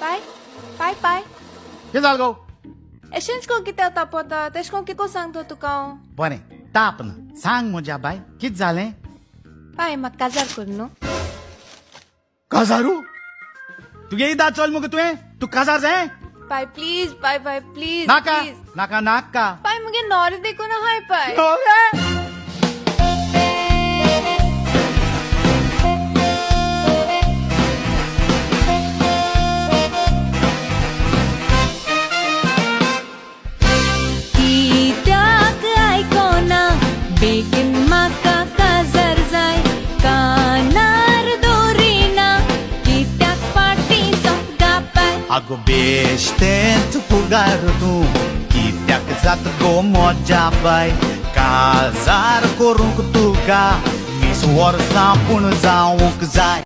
pai, pai. कितें जालें गो अशेंच को कितें तापता तेश को किको सांगतो तुका हांव बरें ताप ना सांग म्हज्या बाय कितें जालें पाय म्हाका काजार कर न्हू काजारू तुगे इदा चल मुगे तुवें तू काजार जाय पाय प्लीज पाय प्लीज नाका प्लीज नाका नाका पाय मुगे नॉरे देखो ना हाय पाय कित्याक आयकोना बेगीन म्हाका काजार जाय कानार दवरिना कित्याक फाटी सोंपता पाय आगो बेश्टेंच फुगार तूं कित्याक जात गो मज्जा बाय काजार करूंक तुका 20 वर्सां पूण जावंक जाय